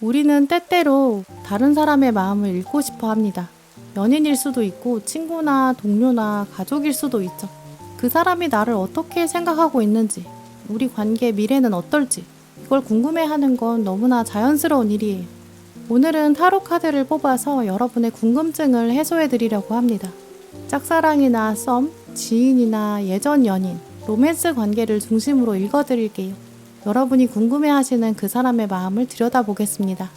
우리는 때때로 다른 사람의 마음을 읽고 싶어 합니다. 연인일 수도 있고 친구나 동료나 가족일 수도 있죠. 그 사람이 나를 어떻게 생각하고 있는지, 우리 관계의 미래는 어떨지, 이걸 궁금해하는 건 너무나 자연스러운 일이에요. 오늘은 타로 카드를 뽑아서 여러분의 궁금증을 해소해 드리려고 합니다. 짝사랑이나 썸, 지인이나 예전 연인, 로맨스 관계를 중심으로 읽어드릴게요. 여러분이 궁금해하시는 그 사람의 마음을 들여다보겠습니다.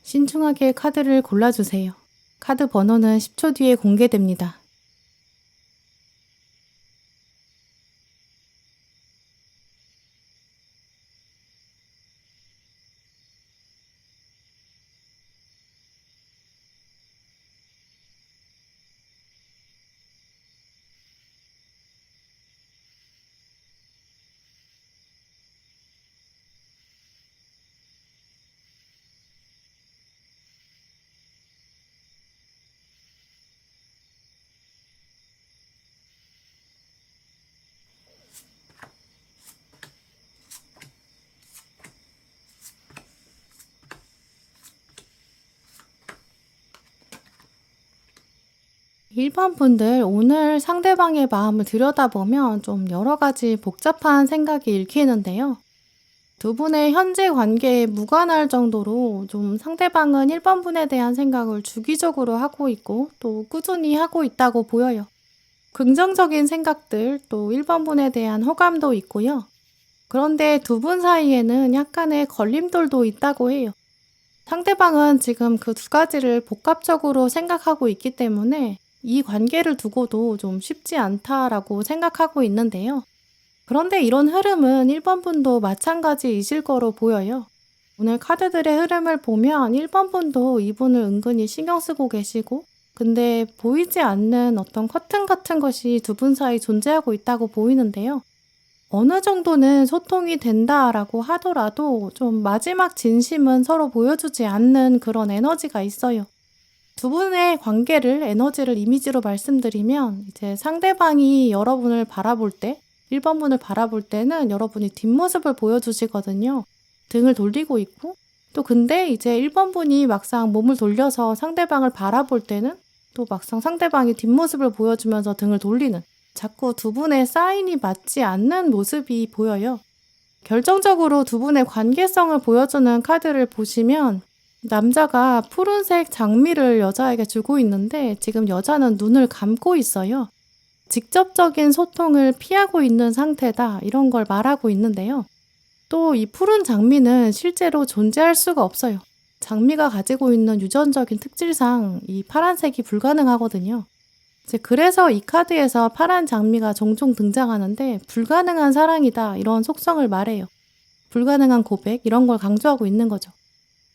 신중하게 카드를 골라주세요. 카드 번호는 10초 뒤에 공개됩니다. 일반 분들, 오늘 상대방의 마음을 들여다보면 좀 여러 가지 복잡한 생각이 읽히는데요. 두 분의 현재 관계에 무관할 정도로 좀 상대방은 1번 분에 대한 생각을 주기적으로 하고 있고 또 꾸준히 하고 있다고 보여요. 긍정적인 생각들, 또 1번 분에 대한 호감도 있고요. 그런데 두 분 사이에는 약간의 걸림돌도 있다고 해요. 상대방은 지금 그 두 가지를 복합적으로 생각하고 있기 때문에 이 관계를 두고도 좀 쉽지 않다라고 생각하고 있는데요. 그런데 이런 흐름은 1번 분도 마찬가지이실 거로 보여요. 오늘 카드들의 흐름을 보면 1번 분도 이분을 은근히 신경 쓰고 계시고, 근데 보이지 않는 어떤 커튼 같은 것이 두 분 사이 존재하고 있다고 보이는데요. 어느 정도는 소통이 된다라고 하더라도 좀 마지막 진심은 서로 보여주지 않는 그런 에너지가 있어요. 두 분의 관계를, 에너지를 이미지로 말씀드리면 이제 상대방이 여러분을 바라볼 때, 1번 분을 바라볼 때는 여러분이 뒷모습을 보여주시거든요. 등을 돌리고 있고, 또 근데 이제 1번 분이 막상 몸을 돌려서 상대방을 바라볼 때는 또 막상 상대방이 뒷모습을 보여주면서 등을 돌리는, 자꾸 두 분의 사인이 맞지 않는 모습이 보여요. 결정적으로 두 분의 관계성을 보여주는 카드를 보시면 남자가 푸른색 장미를 여자에게 주고 있는데 지금 여자는 눈을 감고 있어요. 직접적인 소통을 피하고 있는 상태다, 이런 걸 말하고 있는데요. 또 이 푸른 장미는 실제로 존재할 수가 없어요. 장미가 가지고 있는 유전적인 특질상 이 파란색이 불가능하거든요. 이제 그래서 이 카드에서 파란 장미가 종종 등장하는데 불가능한 사랑이다 이런 속성을 말해요. 불가능한 고백 이런 걸 강조하고 있는 거죠.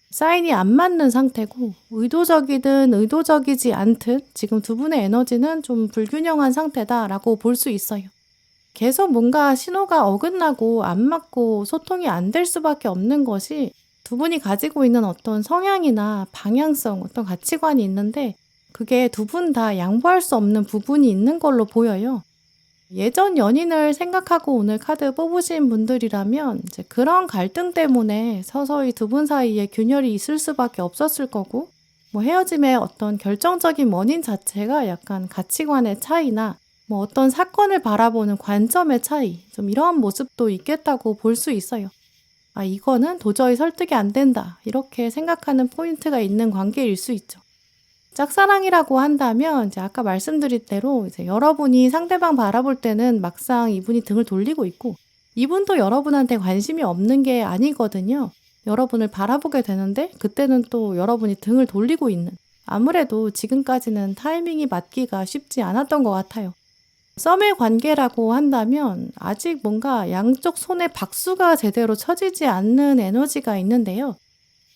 사인이 안 맞는 상태고 의도적이든 의도적이지 않든 지금 두 분의 에너지는 좀 불균형한 상태다라고 볼 수 있어요. 계속 뭔가 신호가 어긋나고 안 맞고 소통이 안 될 수밖에 없는 것이 두 분이 가지고 있는 어떤 성향이나 방향성, 어떤 가치관이 있는데 그게 두 분 다 양보할 수 없는 부분이 있는 걸로 보여요. 예전 연인을 생각하고 오늘 카드 뽑으신 분들이라면 이제 그런 갈등 때문에 서서히 두 분 사이에 균열이 있을 수밖에 없었을 거고 뭐 헤어짐의 어떤 결정적인 원인 자체가 약간 가치관의 차이나 뭐 어떤 사건을 바라보는 관점의 차이, 좀 이런 모습도 있겠다고 볼 수 있어요. 아, 이거는 도저히 설득이 안 된다. 이렇게 생각하는 포인트가 있는 관계일 수 있죠. 짝사랑이라고 한다면 이제 아까 말씀드린 대로 이제 여러분이 상대방 바라볼 때는 막상 이분이 등을 돌리고 있고 이분도 여러분한테 관심이 없는 게 아니거든요. 여러분을 바라보게 되는데 그때는 또 여러분이 등을 돌리고 있는, 아무래도 지금까지는 타이밍이 맞기가 쉽지 않았던 것 같아요. 썸의 관계라고 한다면 아직 뭔가 양쪽 손에 박수가 제대로 쳐지지 않는 에너지가 있는데요.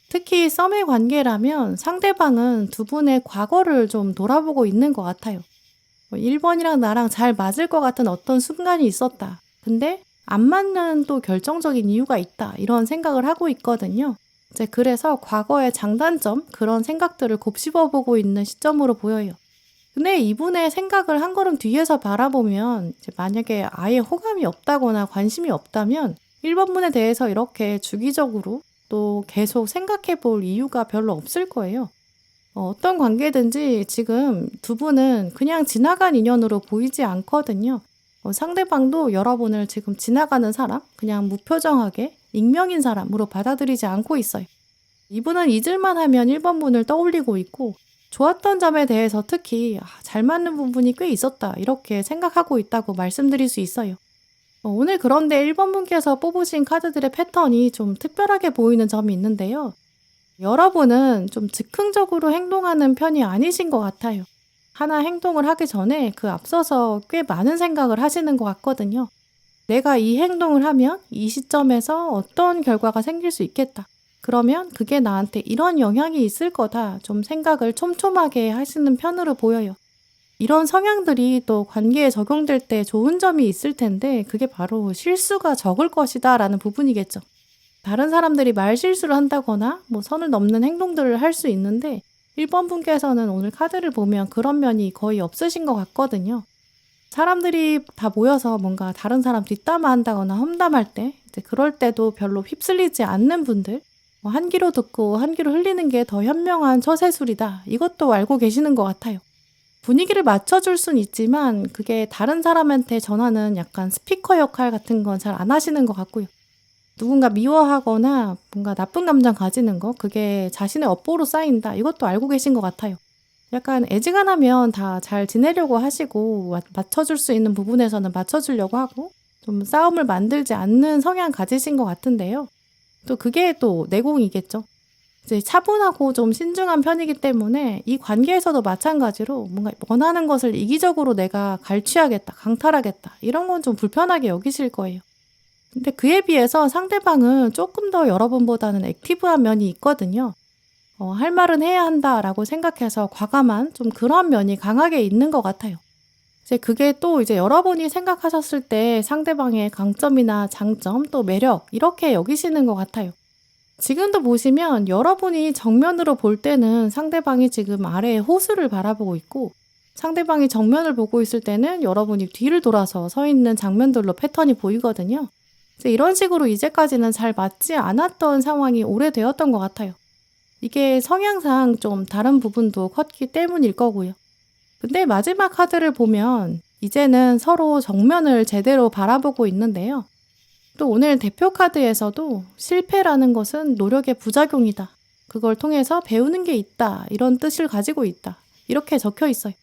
특히 썸의 관계라면 상대방은 두 분의 과거를 좀 돌아보고 있는 것 같아요. 1번이랑 나랑 잘 맞을 것 같은 어떤 순간이 있었다. 근데 안 맞는 또 결정적인 이유가 있다. 이런 생각을 하고 있거든요. 이제 그래서 과거의 장단점, 그런 생각들을 곱씹어보고 있는 시점으로 보여요. 근데 이분의 생각을 한 걸음 뒤에서 바라보면 이제 만약에 아예 호감이 없다거나 관심이 없다면 1번 분에 대해서 이렇게 주기적으로 또 계속 생각해 볼 이유가 별로 없을 거예요. 어떤 관계든지 지금 두 분은 그냥 지나간 인연으로 보이지 않거든요. 상대방도 여러분을 지금 지나가는 사람, 그냥 무표정하게 익명인 사람으로 받아들이지 않고 있어요. 이분은 잊을만 하면 1번 분을 떠올리고 있고 좋았던 점에 대해서 특히 잘 맞는 부분이 꽤 있었다 이렇게 생각하고 있다고 말씀드릴 수 있어요. 오늘 그런데 1번 분께서 뽑으신 카드들의 패턴이 좀 특별하게 보이는 점이 있는데요. 여러분은 좀 즉흥적으로 행동하는 편이 아니신 것 같아요. 하나 행동을 하기 전에 그 앞서서 꽤 많은 생각을 하시는 것 같거든요. 내가 이 행동을 하면 이 시점에서 어떤 결과가 생길 수 있겠다. 그러면 그게 나한테 이런 영향이 있을 거다. 좀 생각을 촘촘하게 하시는 편으로 보여요. 이런 성향들이 또 관계에 적용될 때 좋은 점이 있을 텐데 그게 바로 실수가 적을 것이다 라는 부분이겠죠. 다른 사람들이 말 실수를 한다거나 뭐 선을 넘는 행동들을 할 수 있는데 1번 분께서는 오늘 카드를 보면 그런 면이 거의 없으신 것 같거든요. 사람들이 다 모여서 뭔가 다른 사람 뒷담화 한다거나 험담할 때 이제 그럴 때도 별로 휩쓸리지 않는 분들, 한 귀로 듣고 한 귀로 흘리는 게 더 현명한 처세술이다. 이것도 알고 계시는 것 같아요. 분위기를 맞춰줄 순 있지만 그게 다른 사람한테 전하는 약간 스피커 역할 같은 건 잘 안 하시는 것 같고요. 누군가 미워하거나 뭔가 나쁜 감정 가지는 거, 그게 자신의 업보로 쌓인다. 이것도 알고 계신 것 같아요. 약간 애지간하면 다 잘 지내려고 하시고 맞춰줄 수 있는 부분에서는 맞춰주려고 하고 좀 싸움을 만들지 않는 성향 가지신 것 같은데요. 또 그게 또 내공이겠죠. 이제 차분하고 좀 신중한 편이기 때문에 이 관계에서도 마찬가지로 뭔가 원하는 것을 이기적으로 내가 갈취하겠다, 강탈하겠다 이런 건 좀 불편하게 여기실 거예요. 근데 그에 비해서 상대방은 조금 더 여러분보다는 액티브한 면이 있거든요. 할 말은 해야 한다라고 생각해서 과감한 좀 그런 면이 강하게 있는 것 같아요. 이제 그게 또 이제 여러분이 생각하셨을 때 상대방의 강점이나 장점 또 매력 이렇게 여기시는 것 같아요. 지금도 보시면 여러분이 정면으로 볼 때는 상대방이 지금 아래에 호수를 바라보고 있고 상대방이 정면을 보고 있을 때는 여러분이 뒤를 돌아서 서 있는 장면들로 패턴이 보이거든요. 이제 이런 식으로 이제까지는 잘 맞지 않았던 상황이 오래되었던 것 같아요. 이게 성향상 좀 다른 부분도 컸기 때문일 거고요. 근데 마지막 카드를 보면 이제는 서로 정면을 제대로 바라보고 있는데요. 또 오늘 대표 카드에서도 실패라는 것은 노력의 부작용이다. 그걸 통해서 배우는 게 있다. 이런 뜻을 가지고 있다. 이렇게 적혀 있어요.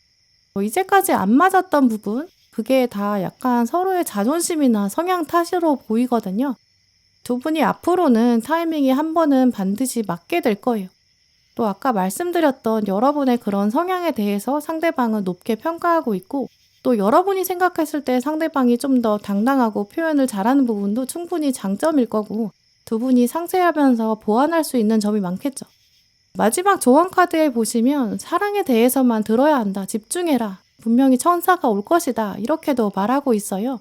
이제까지 안 맞았던 부분, 그게 다 약간 서로의 자존심이나 성향 탓으로 보이거든요. 두 분이 앞으로는 타이밍이 한 번은 반드시 맞게 될 거예요. 또 아까 말씀드렸던 여러분의 그런 성향에 대해서 상대방은 높게 평가하고 있고, 또 여러분이 생각했을 때 상대방이 좀 더 당당하고 표현을 잘하는 부분도 충분히 장점일 거고, 두 분이 상쇄하면서 보완할 수 있는 점이 많겠죠. 마지막 조언 카드에 보시면 사랑에 대해서만 들어야 한다, 집중해라, 분명히 천사가 올 것이다, 이렇게도 말하고 있어요.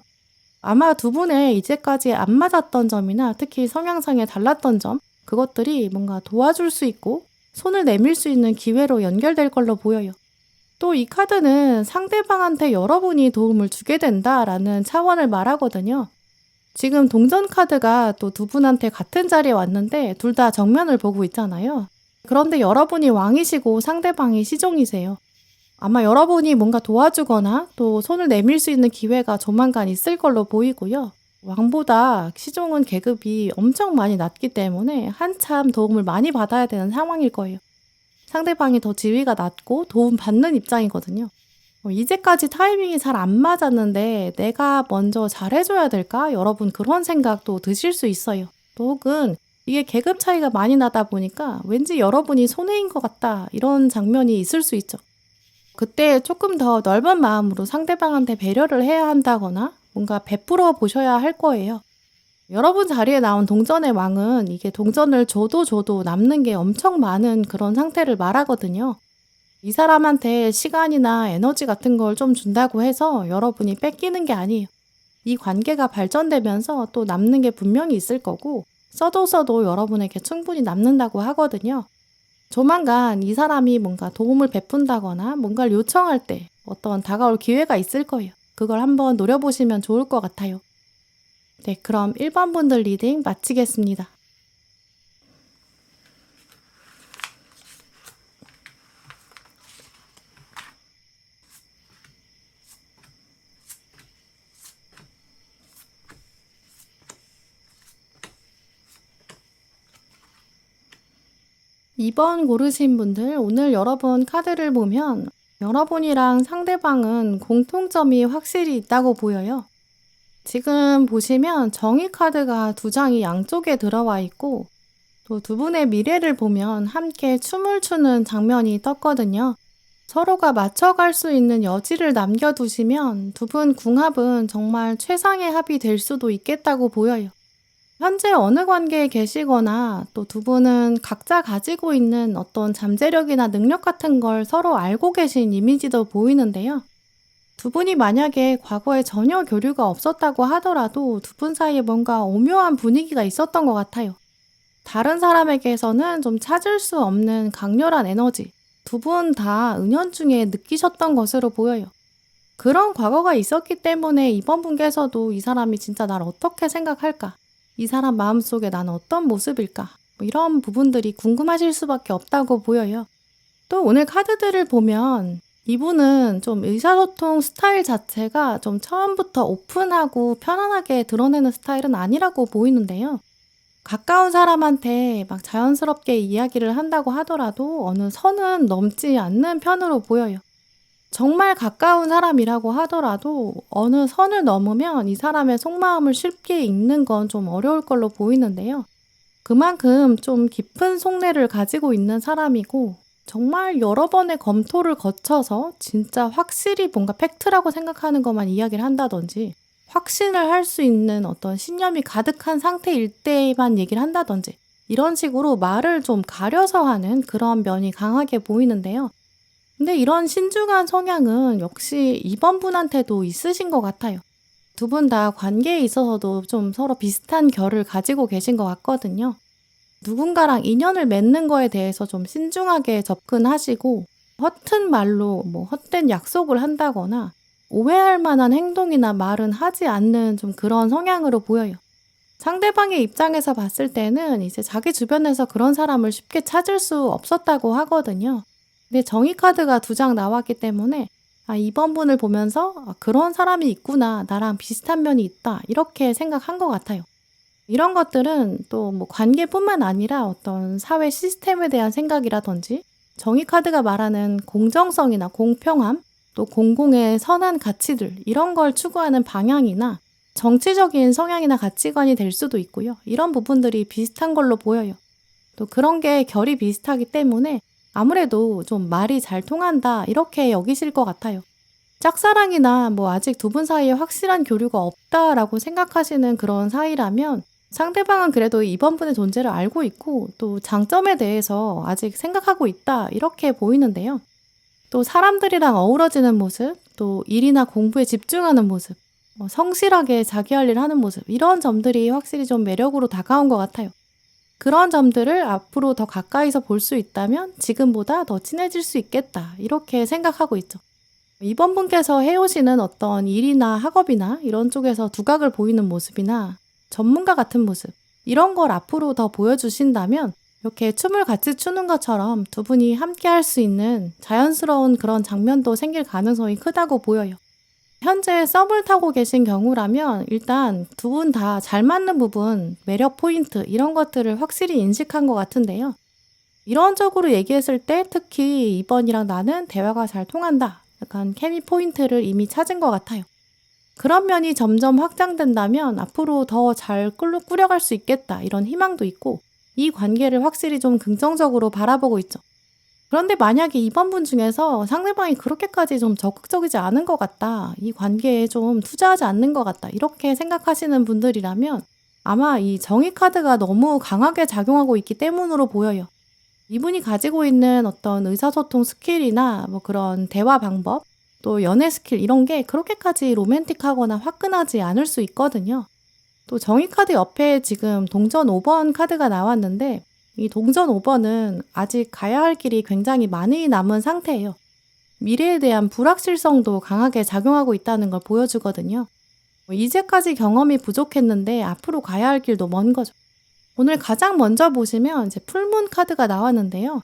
아마 두 분의 이제까지 안 맞았던 점이나 특히 성향상에 달랐던 점, 그것들이 뭔가 도와줄 수 있고 손을 내밀 수 있는 기회로 연결될 걸로 보여요. 또 이 카드는 상대방한테 여러분이 도움을 주게 된다라는 차원을 말하거든요. 지금 동전 카드가 또 두 분한테 같은 자리에 왔는데 둘 다 정면을 보고 있잖아요. 그런데 여러분이 왕이시고 상대방이 시종이세요. 아마 여러분이 뭔가 도와주거나 또 손을 내밀 수 있는 기회가 조만간 있을 걸로 보이고요. 왕보다 시종은 계급이 엄청 많이 낮기 때문에 한참 도움을 많이 받아야 되는 상황일 거예요. 상대방이 더 지위가 낮고 도움 받는 입장이거든요. 이제까지 타이밍이 잘 안 맞았는데 내가 먼저 잘해줘야 될까? 여러분 그런 생각도 드실 수 있어요. 또 혹은 이게 계급 차이가 많이 나다 보니까 왠지 여러분이 손해인 것 같다, 이런 장면이 있을 수 있죠. 그때 조금 더 넓은 마음으로 상대방한테 배려를 해야 한다거나 뭔가 베풀어 보셔야 할 거예요. 여러분 자리에 나온 동전의 왕은 이게 동전을 줘도 남는 게 엄청 많은 그런 상태를 말하거든요. 이 사람한테 시간이나 에너지 같은 걸 좀 준다고 해서 여러분이 뺏기는 게 아니에요. 이 관계가 발전되면서 또 남는 게 분명히 있을 거고, 써도 여러분에게 충분히 남는다고 하거든요. 조만간 이 사람이 뭔가 도움을 베푼다거나 뭔가를 요청할 때 어떤 다가올 기회가 있을 거예요. 그걸 한번 노려보시면 좋을 것 같아요. 네, 그럼 1번 분들 리딩 마치겠습니다. 이 번 고르신 분들, 오늘 여러분 카드를 보면 여러분이랑 상대방은 공통점이 확실히 있다고 보여요. 지금 보시면 정의 카드가 두 장이 양쪽에 들어와 있고, 또 두 분의 미래를 보면 함께 춤을 추는 장면이 떴거든요. 서로가 맞춰갈 수 있는 여지를 남겨두시면 두 분 궁합은 정말 최상의 합이 될 수도 있겠다고 보여요. 현재 어느 관계에 계시거나 또 두 분은 각자 가지고 있는 어떤 잠재력이나 능력 같은 걸 서로 알고 계신 이미지도 보이는데요. 두 분이 만약에 과거에 전혀 교류가 없었다고 하더라도 두 분 사이에 뭔가 오묘한 분위기가 있었던 것 같아요. 다른 사람에게서는 좀 찾을 수 없는 강렬한 에너지, 두 분 다 은연중에 느끼셨던 것으로 보여요. 그런 과거가 있었기 때문에 이번 분께서도 이 사람이 진짜 날 어떻게 생각할까? 이 사람 마음속에 나는 어떤 모습일까? 이런 부분들이 궁금하실 수밖에 없다고 보여요. 또 오늘 카드들을 보면 이분은 좀 의사소통 스타일 자체가 좀 처음부터 오픈하고 편안하게 드러내는 스타일은 아니라고 보이는데요. 가까운 사람한테 막 자연스럽게 이야기를 한다고 하더라도 어느 선은 넘지 않는 편으로 보여요. 정말 가까운 사람이라고 하더라도 어느 선을 넘으면 이 사람의 속마음을 쉽게 읽는 건 좀 어려울 걸로 보이는데요. 그만큼 좀 깊은 속내를 가지고 있는 사람이고, 정말 여러 번의 검토를 거쳐서 진짜 확실히 뭔가 팩트라고 생각하는 것만 이야기를 한다든지, 확신을 할 수 있는 어떤 신념이 가득한 상태일 때만 얘기를 한다든지, 이런 식으로 말을 좀 가려서 하는 그런 면이 강하게 보이는데요. 근데 이런 신중한 성향은 역시 이번 분한테도 있으신 것 같아요. 두 분 다 관계에 있어서도 좀 서로 비슷한 결을 가지고 계신 것 같거든요. 누군가랑 인연을 맺는 거에 대해서 좀 신중하게 접근하시고, 허튼 말로 헛된 약속을 한다거나 오해할 만한 행동이나 말은 하지 않는 좀 그런 성향으로 보여요. 상대방의 입장에서 봤을 때는 이제 자기 주변에서 그런 사람을 쉽게 찾을 수 없었다고 하거든요. 근데 정의 카드가 두 장 나왔기 때문에 이번 분을 보면서 그런 사람이 있구나, 나랑 비슷한 면이 있다, 이렇게 생각한 것 같아요. 이런 것들은 또 관계뿐만 아니라 어떤 사회 시스템에 대한 생각이라든지, 정의 카드가 말하는 공정성이나 공평함, 또 공공의 선한 가치들, 이런 걸 추구하는 방향이나 정치적인 성향이나 가치관이 될 수도 있고요. 이런 부분들이 비슷한 걸로 보여요. 또 그런 게 결이 비슷하기 때문에 아무래도 좀 말이 잘 통한다 이렇게 여기실 것 같아요. 짝사랑이나 뭐 아직 두 분 사이에 확실한 교류가 없다라고 생각하시는 그런 사이라면 상대방은 그래도 이번 분의 존재를 알고 있고 또 장점에 대해서 아직 생각하고 있다 이렇게 보이는데요. 또 사람들이랑 어우러지는 모습, 또 일이나 공부에 집중하는 모습, 성실하게 자기 할 일 하는 모습 이런 점들이 확실히 좀 매력으로 다가온 것 같아요. 그런 점들을 앞으로 더 가까이서 볼 수 있다면 지금보다 더 친해질 수 있겠다 이렇게 생각하고 있죠. 이번 분께서 해오시는 어떤 일이나 학업이나 이런 쪽에서 두각을 보이는 모습이나 전문가 같은 모습 이런 걸 앞으로 더 보여주신다면 이렇게 춤을 같이 추는 것처럼 두 분이 함께 할 수 있는 자연스러운 그런 장면도 생길 가능성이 크다고 보여요. 현재 썸을 타고 계신 경우라면 일단 두 분 다 잘 맞는 부분, 매력 포인트 이런 것들을 확실히 인식한 것 같은데요. 이론적으로 얘기했을 때 특히 이번이랑 나는 대화가 잘 통한다. 약간 케미 포인트를 이미 찾은 것 같아요. 그런 면이 점점 확장된다면 앞으로 더 잘 꾸려갈 수 있겠다 이런 희망도 있고 이 관계를 확실히 좀 긍정적으로 바라보고 있죠. 그런데 만약에 이번 분 중에서 상대방이 그렇게까지 좀 적극적이지 않은 것 같다. 이 관계에 좀 투자하지 않는 것 같다. 이렇게 생각하시는 분들이라면 아마 이 정의 카드가 너무 강하게 작용하고 있기 때문으로 보여요. 이분이 가지고 있는 어떤 의사소통 스킬이나 뭐 그런 대화 방법, 또 연애 스킬 이런 게 그렇게까지 로맨틱하거나 화끈하지 않을 수 있거든요. 또 정의 카드 옆에 지금 동전 5번 카드가 나왔는데 이 동전 5번은 아직 가야 할 길이 굉장히 많이 남은 상태예요. 미래에 대한 불확실성도 강하게 작용하고 있다는 걸 보여주거든요. 이제까지 경험이 부족했는데 앞으로 가야 할 길도 먼 거죠. 오늘 가장 먼저 보시면 이제 풀문 카드가 나왔는데요.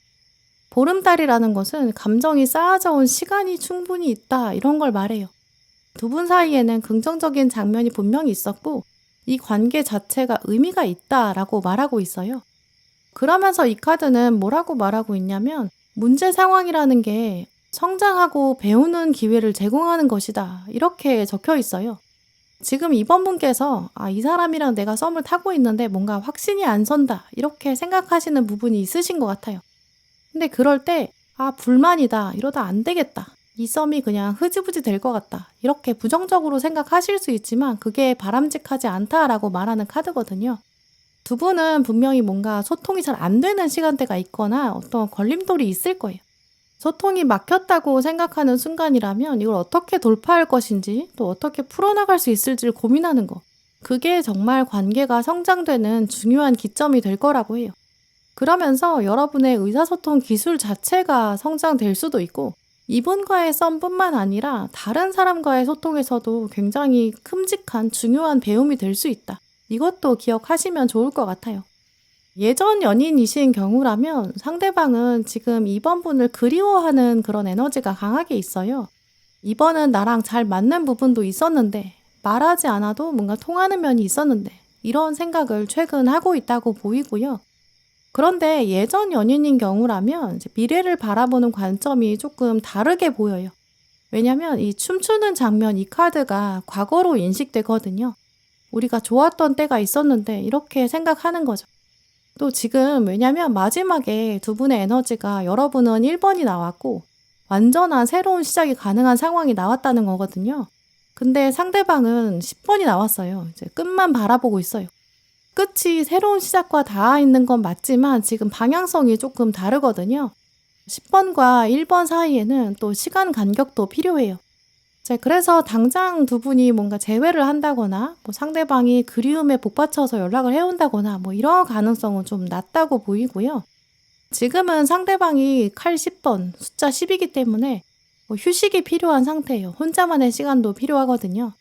보름달이라는 것은 감정이 쌓아져 온 시간이 충분히 있다 이런 걸 말해요. 두 분 사이에는 긍정적인 장면이 분명히 있었고 이 관계 자체가 의미가 있다라고 말하고 있어요. 그러면서 이 카드는 뭐라고 말하고 있냐면 문제 상황이라는 게 성장하고 배우는 기회를 제공하는 것이다 이렇게 적혀 있어요. 지금 이번 분께서 이 사람이랑 내가 썸을 타고 있는데 뭔가 확신이 안 선다 이렇게 생각하시는 부분이 있으신 것 같아요. 근데 그럴 때 불만이다 이러다 안 되겠다 이 썸이 그냥 흐지부지 될 것 같다 이렇게 부정적으로 생각하실 수 있지만 그게 바람직하지 않다라고 말하는 카드거든요. 두 분은 분명히 뭔가 소통이 잘 안 되는 시간대가 있거나 어떤 걸림돌이 있을 거예요. 소통이 막혔다고 생각하는 순간이라면 이걸 어떻게 돌파할 것인지 또 어떻게 풀어나갈 수 있을지를 고민하는 거. 그게 정말 관계가 성장되는 중요한 기점이 될 거라고 해요. 그러면서 여러분의 의사소통 기술 자체가 성장될 수도 있고 이분과의 썸뿐만 아니라 다른 사람과의 소통에서도 굉장히 큼직한 중요한 배움이 될 수 있다. 이것도 기억하시면 좋을 것 같아요. 예전 연인이신 경우라면 상대방은 지금 이번 분을 그리워하는 그런 에너지가 강하게 있어요. 이번은 나랑 잘 맞는 부분도 있었는데 말하지 않아도 뭔가 통하는 면이 있었는데 이런 생각을 최근 하고 있다고 보이고요. 그런데 예전 연인인 경우라면 이제 미래를 바라보는 관점이 조금 다르게 보여요. 왜냐면 이 춤추는 장면 이 카드가 과거로 인식되거든요. 우리가 좋았던 때가 있었는데 이렇게 생각하는 거죠. 또 지금 왜냐면 마지막에 두 분의 에너지가 여러분은 1번이 나왔고 완전한 새로운 시작이 가능한 상황이 나왔다는 거거든요. 근데 상대방은 10번이 나왔어요. 이제 끝만 바라보고 있어요. 끝이 새로운 시작과 닿아 있는 건 맞지만 지금 방향성이 조금 다르거든요. 10번과 1번 사이에는 또 시간 간격도 필요해요. 그래서 당장 두 분이 뭔가 재회를 한다거나 뭐 상대방이 그리움에 복받쳐서 연락을 해온다거나 뭐 이런 가능성은 좀 낮다고 보이고요. 지금은 상대방이 칼 10번, 숫자 10이기 때문에 뭐 휴식이 필요한 상태예요. 혼자만의 시간도 필요하거든요.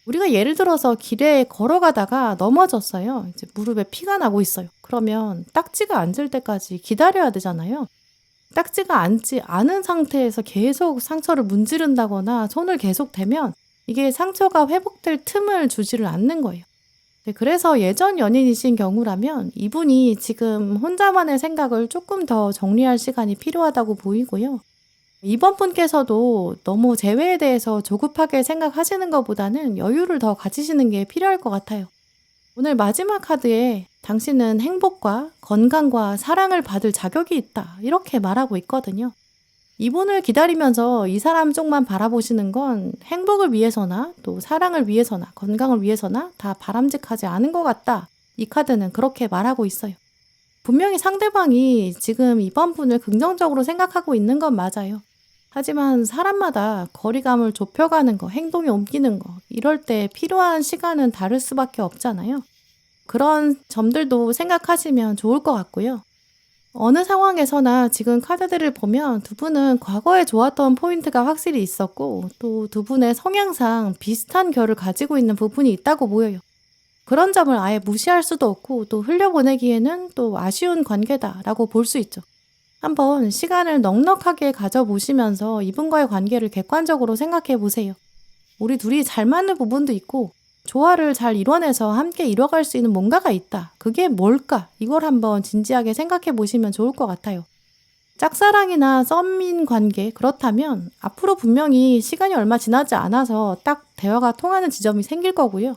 우리가 예를 들어서 길에 걸어가다가 넘어졌어요. 이제 무릎에 피가 나고 있어요. 그러면 딱지가 앉을 때까지 기다려야 되잖아요. 딱지가 앉지 않은 상태에서 계속 상처를 문지른다거나 손을 계속 대면 이게 상처가 회복될 틈을 주지를 않는 거예요. 그래서 예전 연인이신 경우라면 이분이 지금 혼자만의 생각을 조금 더 정리할 시간이 필요하다고 보이고요. 이번 분께서도 너무 재회에 대해서 조급하게 생각하시는 것보다는 여유를 더 가지시는 게 필요할 것 같아요. 오늘 마지막 카드에 당신은 행복과 건강과 사랑을 받을 자격이 있다. 이렇게 말하고 있거든요. 이분을 기다리면서 이 사람 쪽만 바라보시는 건 행복을 위해서나 또 사랑을 위해서나 건강을 위해서나 다 바람직하지 않은 것 같다. 이 카드는 그렇게 말하고 있어요. 분명히 상대방이 지금 이번 분을 긍정적으로 생각하고 있는 건 맞아요. 하지만 사람마다 거리감을 좁혀가는 거, 행동이 옮기는 거, 이럴 때 필요한 시간은 다를 수밖에 없잖아요. 그런 점들도 생각하시면 좋을 것 같고요. 어느 상황에서나 지금 카드들을 보면 두 분은 과거에 좋았던 포인트가 확실히 있었고 또 두 분의 성향상 비슷한 결을 가지고 있는 부분이 있다고 보여요. 그런 점을 아예 무시할 수도 없고 또 흘려보내기에는 또 아쉬운 관계다라고 볼 수 있죠. 한번 시간을 넉넉하게 가져보시면서 이분과의 관계를 객관적으로 생각해 보세요. 우리 둘이 잘 맞는 부분도 있고 조화를 잘 이뤄내서 함께 이뤄갈 수 있는 뭔가가 있다. 그게 뭘까? 이걸 한번 진지하게 생각해 보시면 좋을 것 같아요. 짝사랑이나 썸인 관계 그렇다면 앞으로 분명히 시간이 얼마 지나지 않아서 딱 대화가 통하는 지점이 생길 거고요.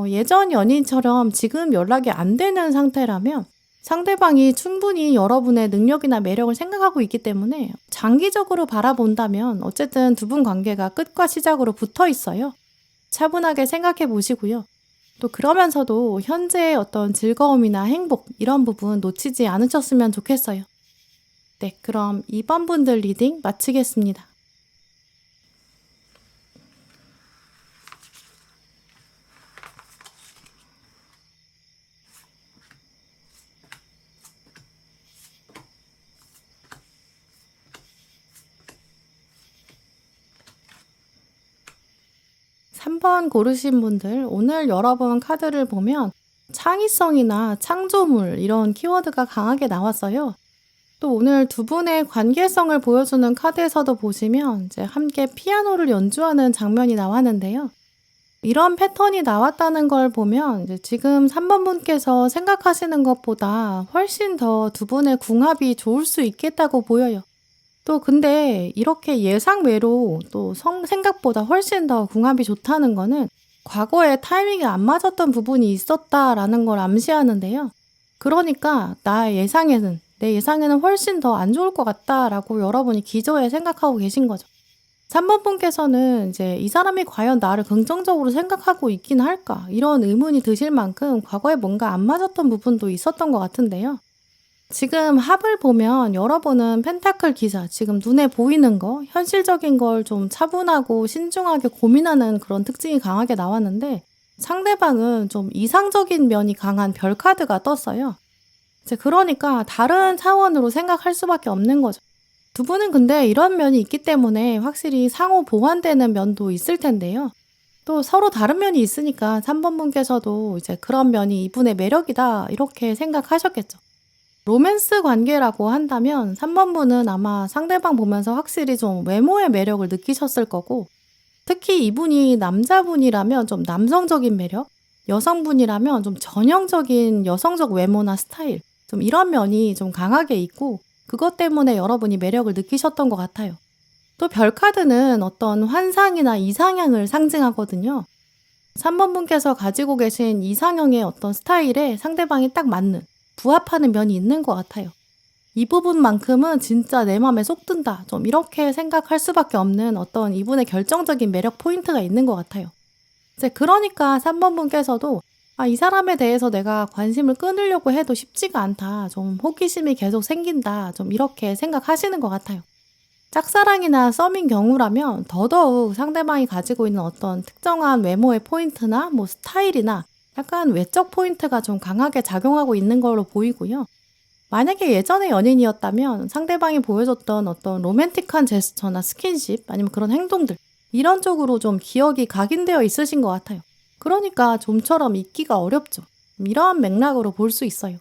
예전 연인처럼 지금 연락이 안 되는 상태라면 상대방이 충분히 여러분의 능력이나 매력을 생각하고 있기 때문에 장기적으로 바라본다면 어쨌든 두 분 관계가 끝과 시작으로 붙어 있어요. 차분하게 생각해 보시고요. 또 그러면서도 현재의 어떤 즐거움이나 행복 이런 부분 놓치지 않으셨으면 좋겠어요. 네, 그럼 2번 분들 리딩 마치겠습니다. 3번 고르신 분들 오늘 여러분 카드를 보면 창의성이나 창조물 이런 키워드가 강하게 나왔어요. 또 오늘 두 분의 관계성을 보여주는 카드에서도 보시면 이제 함께 피아노를 연주하는 장면이 나왔는데요. 이런 패턴이 나왔다는 걸 보면 이제 지금 3번 분께서 생각하시는 것보다 훨씬 더 두 분의 궁합이 좋을 수 있겠다고 보여요. 또 근데 이렇게 예상 외로 또 생각보다 훨씬 더 궁합이 좋다는 거는 과거에 타이밍이 안 맞았던 부분이 있었다라는 걸 암시하는데요. 그러니까 내 예상에는 훨씬 더 안 좋을 것 같다라고 여러분이 기저에 생각하고 계신 거죠. 3번 분께서는 이제 이 사람이 과연 나를 긍정적으로 생각하고 있긴 할까? 이런 의문이 드실 만큼 과거에 뭔가 안 맞았던 부분도 있었던 것 같은데요. 지금 합을 보면 여러분은 펜타클 기사, 지금 눈에 보이는 거, 현실적인 걸 좀 차분하고 신중하게 고민하는 그런 특징이 강하게 나왔는데 상대방은 좀 이상적인 면이 강한 별 카드가 떴어요. 이제 그러니까 다른 차원으로 생각할 수밖에 없는 거죠. 두 분은 근데 이런 면이 있기 때문에 확실히 상호 보완되는 면도 있을 텐데요. 또 서로 다른 면이 있으니까 3번 분께서도 이제 그런 면이 이분의 매력이다 이렇게 생각하셨겠죠. 로맨스 관계라고 한다면 3번 분은 아마 상대방 보면서 확실히 좀 외모의 매력을 느끼셨을 거고 특히 이분이 남자분이라면 좀 남성적인 매력, 여성분이라면 좀 전형적인 여성적 외모나 스타일 좀 이런 면이 좀 강하게 있고 그것 때문에 여러분이 매력을 느끼셨던 것 같아요. 또 별카드는 어떤 환상이나 이상향을 상징하거든요. 3번 분께서 가지고 계신 이상형의 어떤 스타일에 상대방이 딱 맞는 부합하는 면이 있는 것 같아요. 이 부분만큼은 진짜 내 맘에 쏙 든다. 좀 이렇게 생각할 수밖에 없는 어떤 이분의 결정적인 매력 포인트가 있는 것 같아요. 이제 그러니까 3번 분께서도 이 사람에 대해서 내가 관심을 끊으려고 해도 쉽지가 않다. 좀 호기심이 계속 생긴다. 좀 이렇게 생각하시는 것 같아요. 짝사랑이나 썸인 경우라면 더더욱 상대방이 가지고 있는 어떤 특정한 외모의 포인트나 뭐 스타일이나 약간 외적 포인트가 좀 강하게 작용하고 있는 걸로 보이고요. 만약에 예전의 연인이었다면 상대방이 보여줬던 어떤 로맨틱한 제스처나 스킨십 아니면 그런 행동들 이런 쪽으로 좀 기억이 각인되어 있으신 것 같아요. 그러니까 좀처럼 잊기가 어렵죠. 이러한 맥락으로 볼 수 있어요.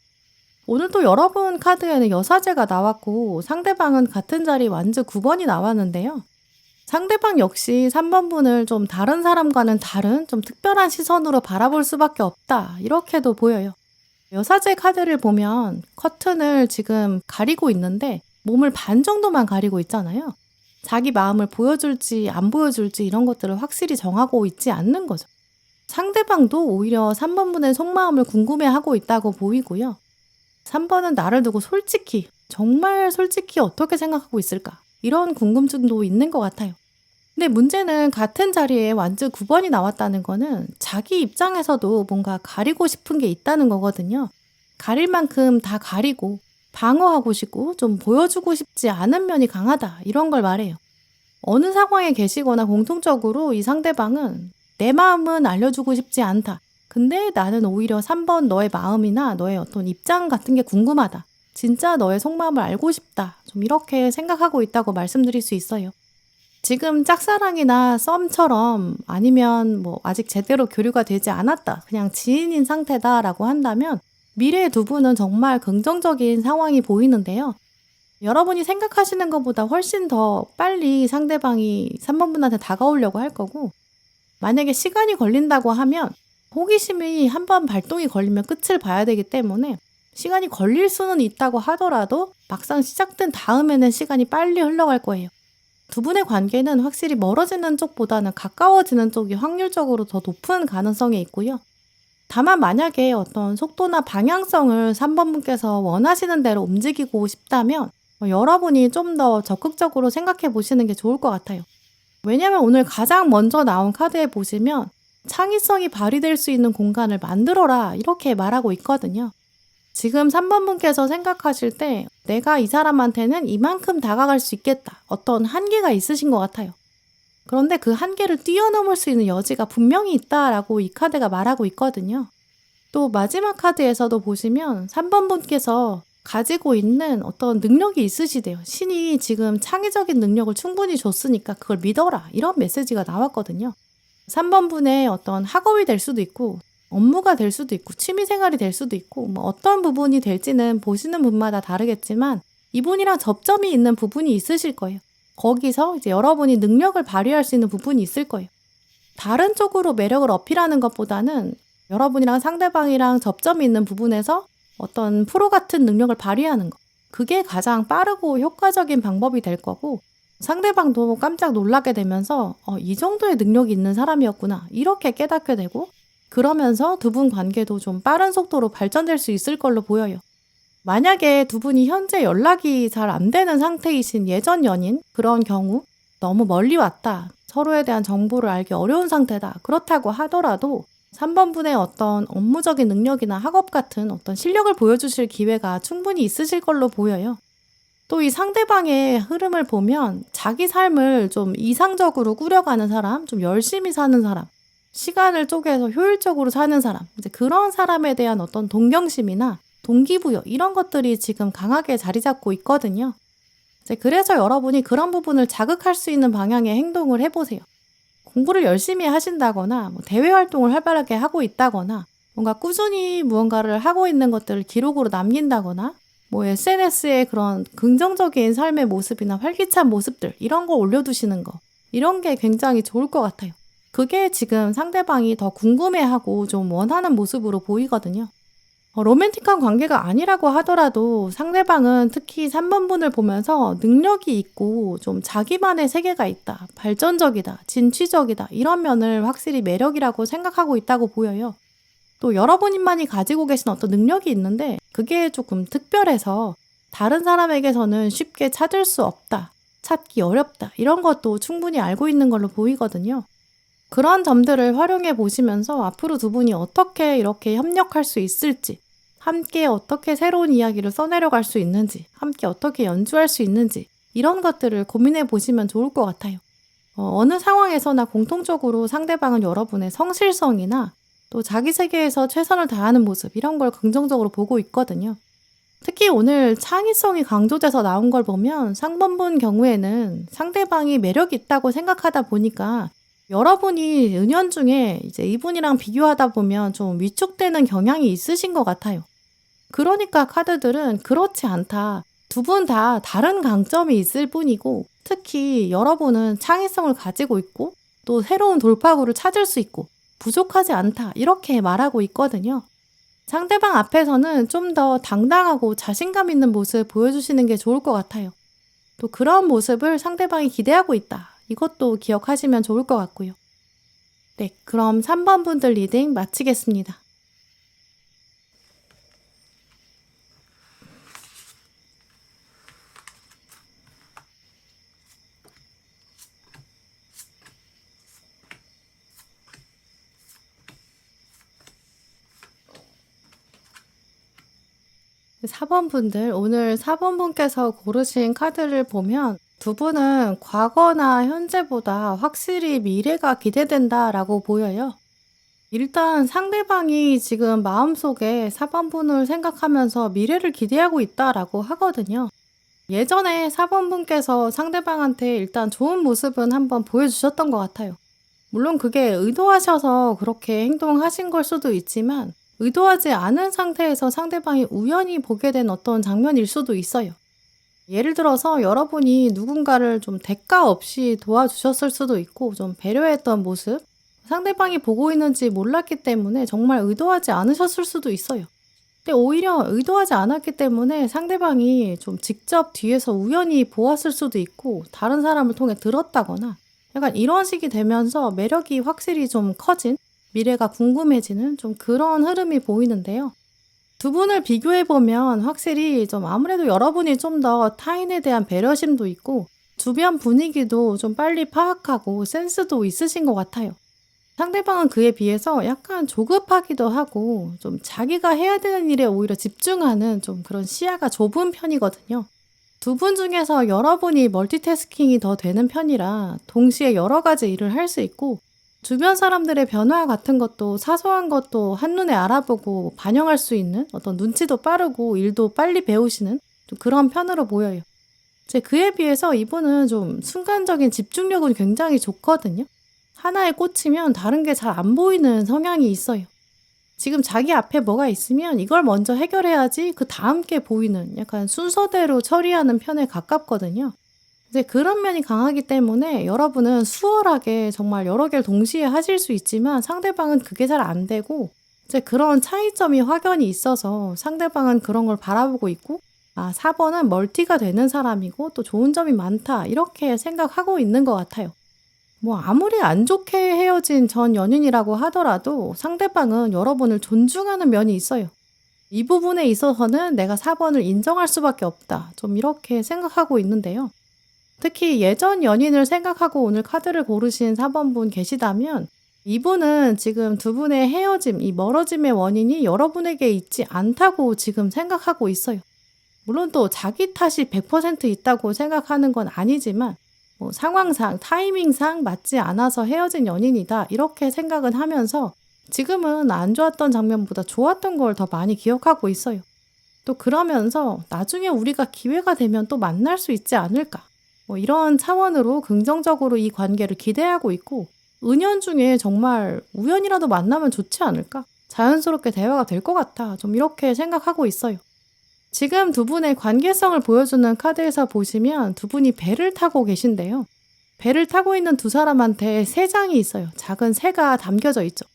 오늘 또 여러분 카드에는 여사제가 나왔고 상대방은 같은 자리 완즈 9번이 나왔는데요. 상대방 역시 3번 분을 좀 다른 사람과는 다른 좀 특별한 시선으로 바라볼 수밖에 없다. 이렇게도 보여요. 여사제 카드를 보면 커튼을 지금 가리고 있는데 몸을 반 정도만 가리고 있잖아요. 자기 마음을 보여줄지 안 보여줄지 이런 것들을 확실히 정하고 있지 않는 거죠. 상대방도 오히려 3번 분의 속마음을 궁금해하고 있다고 보이고요. 3번은 나를 두고 솔직히, 정말 솔직히 어떻게 생각하고 있을까? 이런 궁금증도 있는 것 같아요. 근데 문제는 같은 자리에 완전 9번이 나왔다는 거는 자기 입장에서도 뭔가 가리고 싶은 게 있다는 거거든요. 가릴 만큼 다 가리고 방어하고 싶고 좀 보여주고 싶지 않은 면이 강하다. 이런 걸 말해요. 어느 상황에 계시거나 공통적으로 이 상대방은 내 마음은 알려주고 싶지 않다. 근데 나는 오히려 3번 너의 마음이나 너의 어떤 입장 같은 게 궁금하다. 진짜 너의 속마음을 알고 싶다. 좀 이렇게 생각하고 있다고 말씀드릴 수 있어요. 지금 짝사랑이나 썸처럼 아니면 뭐 아직 제대로 교류가 되지 않았다. 그냥 지인인 상태다라고 한다면 미래의 두 분은 정말 긍정적인 상황이 보이는데요. 여러분이 생각하시는 것보다 훨씬 더 빨리 상대방이 3번 분한테 다가오려고 할 거고, 만약에 시간이 걸린다고 하면 호기심이 한번 발동이 걸리면 끝을 봐야 되기 때문에 시간이 걸릴 수는 있다고 하더라도 막상 시작된 다음에는 시간이 빨리 흘러갈 거예요. 두 분의 관계는 확실히 멀어지는 쪽보다는 가까워지는 쪽이 확률적으로 더 높은 가능성이 있고요. 다만 만약에 어떤 속도나 방향성을 3번 분께서 원하시는 대로 움직이고 싶다면 여러분이 좀 더 적극적으로 생각해 보시는 게 좋을 것 같아요. 왜냐면 오늘 가장 먼저 나온 카드에 보시면 창의성이 발휘될 수 있는 공간을 만들어라 이렇게 말하고 있거든요. 지금 3번 분께서 생각하실 때 내가 이 사람한테는 이만큼 다가갈 수 있겠다. 어떤 한계가 있으신 것 같아요. 그런데 그 한계를 뛰어넘을 수 있는 여지가 분명히 있다라고 이 카드가 말하고 있거든요. 또 마지막 카드에서도 보시면 3번 분께서 가지고 있는 어떤 능력이 있으시대요. 신이 지금 창의적인 능력을 충분히 줬으니까 그걸 믿어라. 이런 메시지가 나왔거든요. 3번 분의 어떤 학업이 될 수도 있고 업무가 될 수도 있고 취미생활이 될 수도 있고 뭐 어떤 부분이 될지는 보시는 분마다 다르겠지만 이분이랑 접점이 있는 부분이 있으실 거예요. 거기서 이제 여러분이 능력을 발휘할 수 있는 부분이 있을 거예요. 다른 쪽으로 매력을 어필하는 것보다는 여러분이랑 상대방이랑 접점이 있는 부분에서 어떤 프로 같은 능력을 발휘하는 거. 그게 가장 빠르고 효과적인 방법이 될 거고 상대방도 깜짝 놀라게 되면서 이 정도의 능력이 있는 사람이었구나 이렇게 깨닫게 되고 그러면서 두 분 관계도 좀 빠른 속도로 발전될 수 있을 걸로 보여요. 만약에 두 분이 현재 연락이 잘 안 되는 상태이신 예전 연인 그런 경우 너무 멀리 왔다. 서로에 대한 정보를 알기 어려운 상태다. 그렇다고 하더라도 3번 분의 어떤 업무적인 능력이나 학업 같은 어떤 실력을 보여주실 기회가 충분히 있으실 걸로 보여요. 또 이 상대방의 흐름을 보면 자기 삶을 좀 이상적으로 꾸려가는 사람, 좀 열심히 사는 사람, 시간을 쪼개서 효율적으로 사는 사람, 이제 그런 사람에 대한 어떤 동경심이나 동기부여 이런 것들이 지금 강하게 자리 잡고 있거든요. 이제 그래서 여러분이 그런 부분을 자극할 수 있는 방향의 행동을 해보세요. 공부를 열심히 하신다거나 대외 활동을 활발하게 하고 있다거나 뭔가 꾸준히 무언가를 하고 있는 것들을 기록으로 남긴다거나 SNS에 그런 긍정적인 삶의 모습이나 활기찬 모습들 이런 거 올려두시는 거 이런 게 굉장히 좋을 것 같아요. 그게 지금 상대방이 더 궁금해하고 좀 원하는 모습으로 보이거든요. 로맨틱한 관계가 아니라고 하더라도 상대방은 특히 3번 분을 보면서 능력이 있고 좀 자기만의 세계가 있다, 발전적이다, 진취적이다 이런 면을 확실히 매력이라고 생각하고 있다고 보여요. 또 여러분만이 가지고 계신 어떤 능력이 있는데 그게 조금 특별해서 다른 사람에게서는 쉽게 찾을 수 없다, 찾기 어렵다 이런 것도 충분히 알고 있는 걸로 보이거든요. 그런 점들을 활용해 보시면서 앞으로 두 분이 어떻게 이렇게 협력할 수 있을지 함께 어떻게 새로운 이야기를 써내려갈 수 있는지 함께 어떻게 연주할 수 있는지 이런 것들을 고민해 보시면 좋을 것 같아요. 어느 상황에서나 공통적으로 상대방은 여러분의 성실성이나 또 자기 세계에서 최선을 다하는 모습 이런 걸 긍정적으로 보고 있거든요. 특히 오늘 창의성이 강조돼서 나온 걸 보면 3번분 경우에는 상대방이 매력이 있다고 생각하다 보니까 여러분이 은연중에 이제 이분이랑 비교하다 보면 좀 위축되는 경향이 있으신 것 같아요. 그러니까 카드들은 그렇지 않다. 두 분 다 다른 강점이 있을 뿐이고 특히 여러분은 창의성을 가지고 있고 또 새로운 돌파구를 찾을 수 있고 부족하지 않다. 이렇게 말하고 있거든요. 상대방 앞에서는 좀 더 당당하고 자신감 있는 모습을 보여주시는 게 좋을 것 같아요. 또 그런 모습을 상대방이 기대하고 있다. 이것도 기억하시면 좋을 것 같고요. 네, 그럼 3번 분들 리딩 마치겠습니다. 네, 4번 분들, 오늘 4번 분께서 고르신 카드를 보면 두 분은 과거나 현재보다 확실히 미래가 기대된다라고 보여요. 일단 상대방이 지금 마음속에 4번 분을 생각하면서 미래를 기대하고 있다라고 하거든요. 예전에 4번 분께서 상대방한테 일단 좋은 모습은 한번 보여주셨던 것 같아요. 물론 그게 의도하셔서 그렇게 행동하신 걸 수도 있지만 의도하지 않은 상태에서 상대방이 우연히 보게 된 어떤 장면일 수도 있어요. 예를 들어서 여러분이 누군가를 좀 대가 없이 도와주셨을 수도 있고 좀 배려했던 모습, 상대방이 보고 있는지 몰랐기 때문에 정말 의도하지 않으셨을 수도 있어요. 근데 오히려 의도하지 않았기 때문에 상대방이 좀 직접 뒤에서 우연히 보았을 수도 있고 다른 사람을 통해 들었다거나 약간 이런 식이 되면서 매력이 확실히 좀 커진, 미래가 궁금해지는 좀 그런 흐름이 보이는데요. 두 분을 비교해보면 확실히 좀 아무래도 여러분이 좀 더 타인에 대한 배려심도 있고 주변 분위기도 좀 빨리 파악하고 센스도 있으신 것 같아요. 상대방은 그에 비해서 약간 조급하기도 하고 좀 자기가 해야 되는 일에 오히려 집중하는 좀 그런 시야가 좁은 편이거든요. 두 분 중에서 여러분이 멀티태스킹이 더 되는 편이라 동시에 여러 가지 일을 할 수 있고 주변 사람들의 변화 같은 것도 사소한 것도 한눈에 알아보고 반영할 수 있는 어떤 눈치도 빠르고 일도 빨리 배우시는 좀 그런 편으로 보여요. 이제 그에 비해서 이분은 좀 순간적인 집중력은 굉장히 좋거든요. 하나에 꽂히면 다른 게 잘 안 보이는 성향이 있어요. 지금 자기 앞에 뭐가 있으면 이걸 먼저 해결해야지 그 다음 게 보이는 약간 순서대로 처리하는 편에 가깝거든요. 이제 그런 면이 강하기 때문에 여러분은 수월하게 정말 여러 개를 동시에 하실 수 있지만 상대방은 그게 잘 안 되고 이제 그런 차이점이 확연히 있어서 상대방은 그런 걸 바라보고 있고 4번은 멀티가 되는 사람이고 또 좋은 점이 많다 이렇게 생각하고 있는 것 같아요. 뭐 아무리 안 좋게 헤어진 전 연인이라고 하더라도 상대방은 여러분을 존중하는 면이 있어요. 이 부분에 있어서는 내가 4번을 인정할 수밖에 없다. 좀 이렇게 생각하고 있는데요. 특히 예전 연인을 생각하고 오늘 카드를 고르신 4번 분 계시다면 이분은 지금 두 분의 헤어짐, 이 멀어짐의 원인이 여러분에게 있지 않다고 지금 생각하고 있어요. 물론 또 자기 탓이 100% 있다고 생각하는 건 아니지만 뭐 상황상, 타이밍상 맞지 않아서 헤어진 연인이다 이렇게 생각은 하면서 지금은 안 좋았던 장면보다 좋았던 걸 더 많이 기억하고 있어요. 또 그러면서 나중에 우리가 기회가 되면 또 만날 수 있지 않을까 뭐 이런 차원으로 긍정적으로 이 관계를 기대하고 있고 은연중에 정말 우연이라도 만나면 좋지 않을까? 자연스럽게 대화가 될 것 같아. 좀 이렇게 생각하고 있어요. 지금 두 분의 관계성을 보여주는 카드에서 보시면 두 분이 배를 타고 계신데요. 배를 타고 있는 두 사람한테 새 장이 있어요. 작은 새가 담겨져 있죠.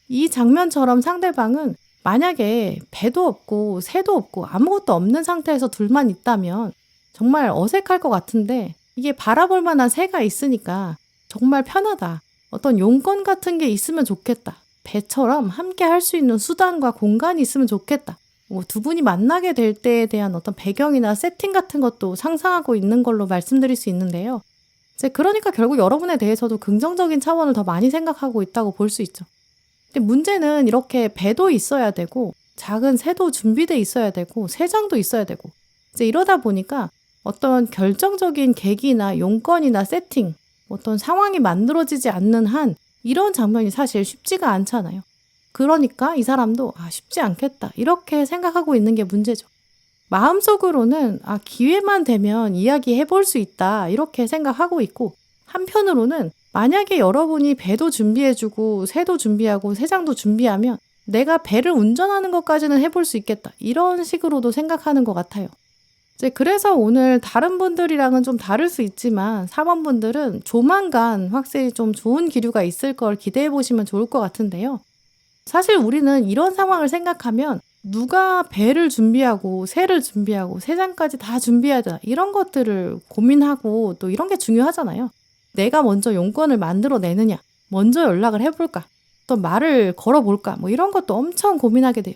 이 장면처럼 상대방은 만약에 배도 없고 새도 없고 아무것도 없는 상태에서 둘만 있다면 정말 어색할 것 같은데 이게 바라볼 만한 새가 있으니까 정말 편하다. 어떤 용건 같은 게 있으면 좋겠다. 배처럼 함께 할 수 있는 수단과 공간이 있으면 좋겠다. 두 분이 만나게 될 때에 대한 어떤 배경이나 세팅 같은 것도 상상하고 있는 걸로 말씀드릴 수 있는데요. 이제 그러니까 결국 여러분에 대해서도 긍정적인 차원을 더 많이 생각하고 있다고 볼 수 있죠. 근데 문제는 이렇게 배도 있어야 되고 작은 새도 준비돼 있어야 되고 새 장도 있어야 되고 이제 이러다 보니까 어떤 결정적인 계기나 용건이나 세팅, 어떤 상황이 만들어지지 않는 한 이런 장면이 사실 쉽지가 않잖아요. 그러니까 이 사람도 쉽지 않겠다 이렇게 생각하고 있는 게 문제죠. 마음속으로는 기회만 되면 이야기해 볼 수 있다 이렇게 생각하고 있고 한편으로는 만약에 여러분이 배도 준비해주고 새도 준비하고 새장도 준비하면 내가 배를 운전하는 것까지는 해볼 수 있겠다 이런 식으로도 생각하는 것 같아요. 이제 그래서 오늘 다른 분들이랑은 좀 다를 수 있지만 4번 분들은 조만간 확실히 좀 좋은 기류가 있을 걸 기대해 보시면 좋을 것 같은데요. 사실 우리는 이런 상황을 생각하면 누가 배를 준비하고 새를 준비하고 새장까지 다 준비해야 되나 이런 것들을 고민하고 또 이런 게 중요하잖아요. 내가 먼저 용건을 만들어내느냐 먼저 연락을 해볼까? 또 말을 걸어볼까? 뭐 이런 것도 엄청 고민하게 돼요.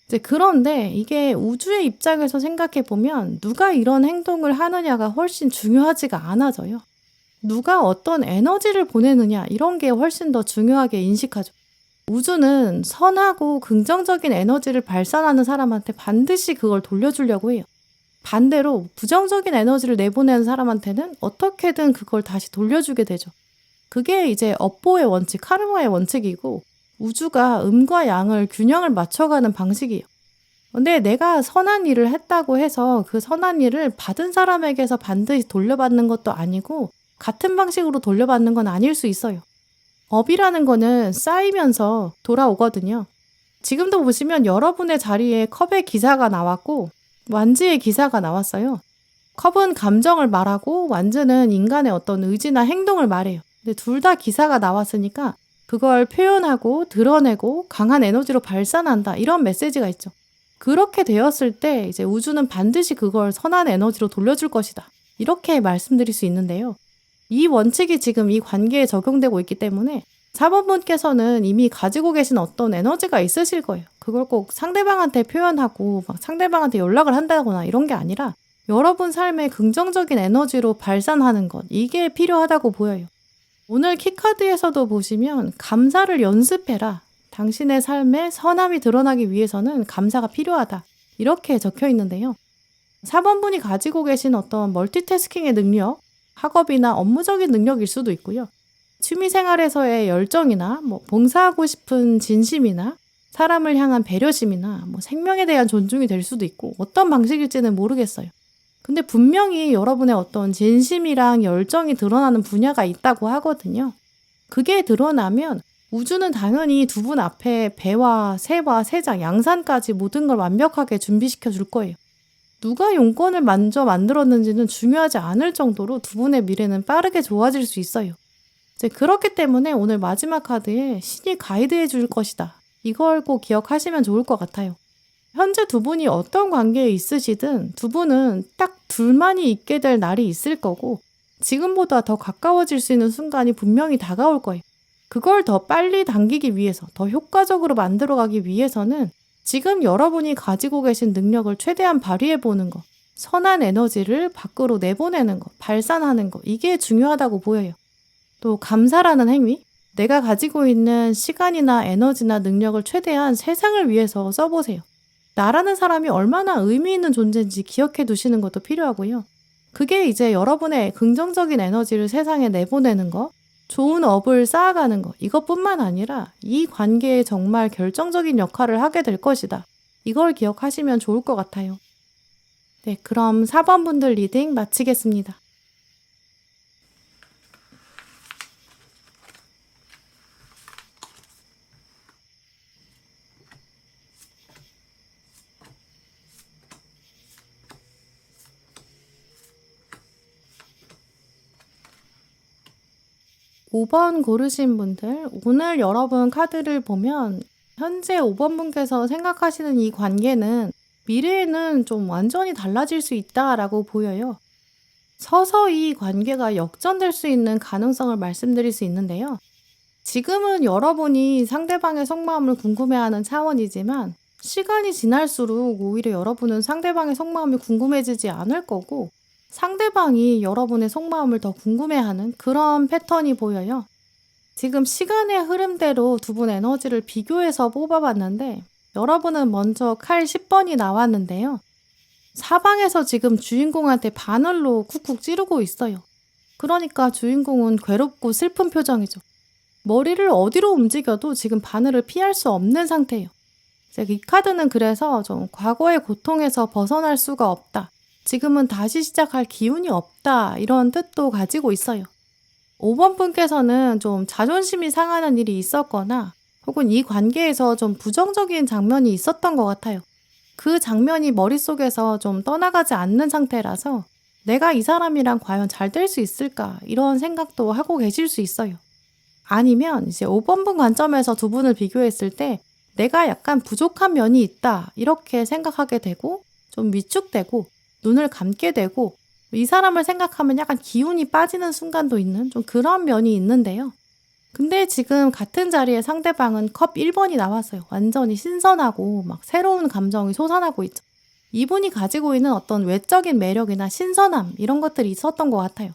이제 그런데 이게 우주의 입장에서 생각해 보면 누가 이런 행동을 하느냐가 훨씬 중요하지가 않아져요. 누가 어떤 에너지를 보내느냐 이런 게 훨씬 더 중요하게 인식하죠. 우주는 선하고 긍정적인 에너지를 발산하는 사람한테 반드시 그걸 돌려주려고 해요. 반대로 부정적인 에너지를 내보내는 사람한테는 어떻게든 그걸 다시 돌려주게 되죠. 그게 이제 업보의 원칙, 카르마의 원칙이고 우주가 음과 양을 균형을 맞춰가는 방식이에요. 근데 내가 선한 일을 했다고 해서 그 선한 일을 받은 사람에게서 반드시 돌려받는 것도 아니고 같은 방식으로 돌려받는 건 아닐 수 있어요. 업이라는 거는 쌓이면서 돌아오거든요. 지금도 보시면 여러분의 자리에 컵의 기사가 나왔고 완즈의 기사가 나왔어요. 컵은 감정을 말하고 완즈는 인간의 어떤 의지나 행동을 말해요. 근데 둘 다 기사가 나왔으니까 그걸 표현하고 드러내고 강한 에너지로 발산한다. 이런 메시지가 있죠. 그렇게 되었을 때 이제 우주는 반드시 그걸 선한 에너지로 돌려줄 것이다. 이렇게 말씀드릴 수 있는데요. 이 원칙이 지금 이 관계에 적용되고 있기 때문에 4번분께서는 이미 가지고 계신 어떤 에너지가 있으실 거예요. 그걸 꼭 상대방한테 표현하고 막 상대방한테 연락을 한다거나 이런 게 아니라 여러분 삶에 긍정적인 에너지로 발산하는 것, 이게 필요하다고 보여요. 오늘 키카드에서도 보시면 감사를 연습해라. 당신의 삶에 선함이 드러나기 위해서는 감사가 필요하다. 이렇게 적혀 있는데요. 4번분이 가지고 계신 어떤 멀티태스킹의 능력, 학업이나 업무적인 능력일 수도 있고요. 취미생활에서의 열정이나 봉사하고 싶은 진심이나 사람을 향한 배려심이나 생명에 대한 존중이 될 수도 있고 어떤 방식일지는 모르겠어요. 근데 분명히 여러분의 어떤 진심이랑 열정이 드러나는 분야가 있다고 하거든요. 그게 드러나면 우주는 당연히 두 분 앞에 배와 새와 새장, 양산까지 모든 걸 완벽하게 준비시켜 줄 거예요. 누가 용건을 먼저 만들었는지는 중요하지 않을 정도로 두 분의 미래는 빠르게 좋아질 수 있어요. 이제 그렇기 때문에 오늘 마지막 카드에 신이 가이드해 줄 것이다. 이걸 꼭 기억하시면 좋을 것 같아요. 현재 두 분이 어떤 관계에 있으시든 두 분은 딱 둘만이 있게 될 날이 있을 거고 지금보다 더 가까워질 수 있는 순간이 분명히 다가올 거예요. 그걸 더 빨리 당기기 위해서, 더 효과적으로 만들어가기 위해서는 지금 여러분이 가지고 계신 능력을 최대한 발휘해보는 것, 선한 에너지를 밖으로 내보내는 것, 발산하는 것, 이게 중요하다고 보여요. 또 감사라는 행위, 내가 가지고 있는 시간이나 에너지나 능력을 최대한 세상을 위해서 써보세요. 나라는 사람이 얼마나 의미 있는 존재인지 기억해 두시는 것도 필요하고요. 그게 이제 여러분의 긍정적인 에너지를 세상에 내보내는 것, 좋은 업을 쌓아가는 것, 이것뿐만 아니라 이 관계에 정말 결정적인 역할을 하게 될 것이다. 이걸 기억하시면 좋을 것 같아요. 네, 그럼 4번 분들 리딩 마치겠습니다. 5번 고르신 분들, 오늘 여러분 카드를 보면 현재 5번 분께서 생각하시는 이 관계는 미래에는 좀 완전히 달라질 수 있다라고 보여요. 서서히 관계가 역전될 수 있는 가능성을 말씀드릴 수 있는데요. 지금은 여러분이 상대방의 속마음을 궁금해하는 차원이지만 시간이 지날수록 오히려 여러분은 상대방의 속마음이 궁금해지지 않을 거고 상대방이 여러분의 속마음을 더 궁금해하는 그런 패턴이 보여요. 지금 시간의 흐름대로 두 분 에너지를 비교해서 뽑아봤는데 여러분은 먼저 칼 10번이 나왔는데요. 사방에서 지금 주인공한테 바늘로 쿡쿡 찌르고 있어요. 그러니까 주인공은 괴롭고 슬픈 표정이죠. 머리를 어디로 움직여도 지금 바늘을 피할 수 없는 상태예요. 이 카드는 그래서 좀 과거의 고통에서 벗어날 수가 없다. 지금은 다시 시작할 기운이 없다. 이런 뜻도 가지고 있어요. 5번 분께서는 좀 자존심이 상하는 일이 있었거나 혹은 이 관계에서 좀 부정적인 장면이 있었던 것 같아요. 그 장면이 머릿속에서 좀 떠나가지 않는 상태라서 내가 이 사람이랑 과연 잘 될 수 있을까? 이런 생각도 하고 계실 수 있어요. 아니면 이제 5번 분 관점에서 두 분을 비교했을 때 내가 약간 부족한 면이 있다. 이렇게 생각하게 되고 좀 위축되고 눈을 감게 되고 이 사람을 생각하면 약간 기운이 빠지는 순간도 있는 좀 그런 면이 있는데요. 근데 지금 같은 자리에 상대방은 컵 1번이 나왔어요. 완전히 신선하고 막 새로운 감정이 솟아나고 있죠. 이분이 가지고 있는 어떤 외적인 매력이나 신선함 이런 것들이 있었던 것 같아요.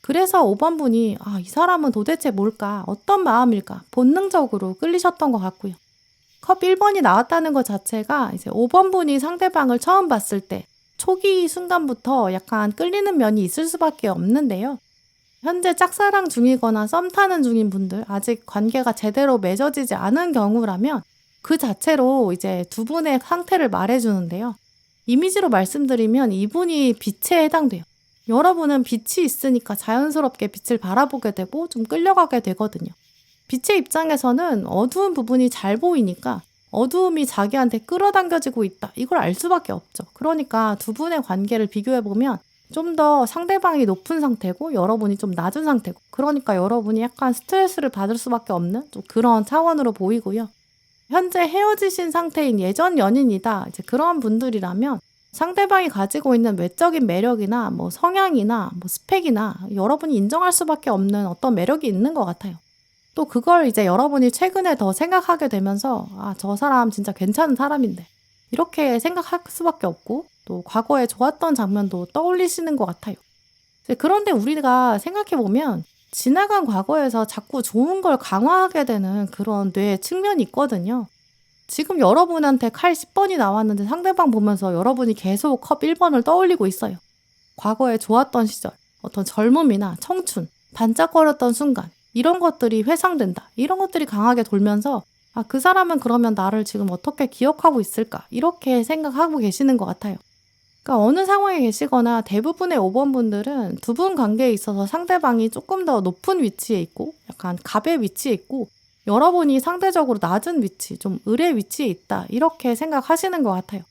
그래서 5번 분이 이 사람은 도대체 뭘까? 어떤 마음일까? 본능적으로 끌리셨던 것 같고요. 컵 1번이 나왔다는 것 자체가 이제 5번 분이 상대방을 처음 봤을 때 초기 순간부터 약간 끌리는 면이 있을 수밖에 없는데요. 현재 짝사랑 중이거나 썸 타는 중인 분들, 아직 관계가 제대로 맺어지지 않은 경우라면 그 자체로 이제 두 분의 상태를 말해주는데요. 이미지로 말씀드리면 이분이 빛에 해당돼요. 여러분은 빛이 있으니까 자연스럽게 빛을 바라보게 되고 좀 끌려가게 되거든요. 빛의 입장에서는 어두운 부분이 잘 보이니까 어두움이 자기한테 끌어당겨지고 있다. 이걸 알 수밖에 없죠. 그러니까 두 분의 관계를 비교해보면 좀 더 상대방이 높은 상태고 여러분이 좀 낮은 상태고, 그러니까 여러분이 약간 스트레스를 받을 수밖에 없는 좀 그런 차원으로 보이고요. 현재 헤어지신 상태인 예전 연인이다. 이제 그런 분들이라면 상대방이 가지고 있는 외적인 매력이나 뭐 성향이나 뭐 스펙이나 여러분이 인정할 수밖에 없는 어떤 매력이 있는 것 같아요. 또 그걸 이제 여러분이 최근에 더 생각하게 되면서 저 사람 진짜 괜찮은 사람인데 이렇게 생각할 수밖에 없고, 또 과거에 좋았던 장면도 떠올리시는 것 같아요. 그런데 우리가 생각해보면 지나간 과거에서 자꾸 좋은 걸 강화하게 되는 그런 뇌의 측면이 있거든요. 지금 여러분한테 칼 10번이 나왔는데 상대방 보면서 여러분이 계속 컵 1번을 떠올리고 있어요. 과거에 좋았던 시절, 어떤 젊음이나 청춘, 반짝거렸던 순간, 이런 것들이 회상된다. 이런 것들이 강하게 돌면서 그 사람은 그러면 나를 지금 어떻게 기억하고 있을까? 이렇게 생각하고 계시는 것 같아요. 그러니까 어느 상황에 계시거나 대부분의 5번 분들은 두 분 관계에 있어서 상대방이 조금 더 높은 위치에 있고 약간 갑의 위치에 있고 여러분이 상대적으로 낮은 위치, 좀 을의 위치에 있다. 이렇게 생각하시는 것 같아요.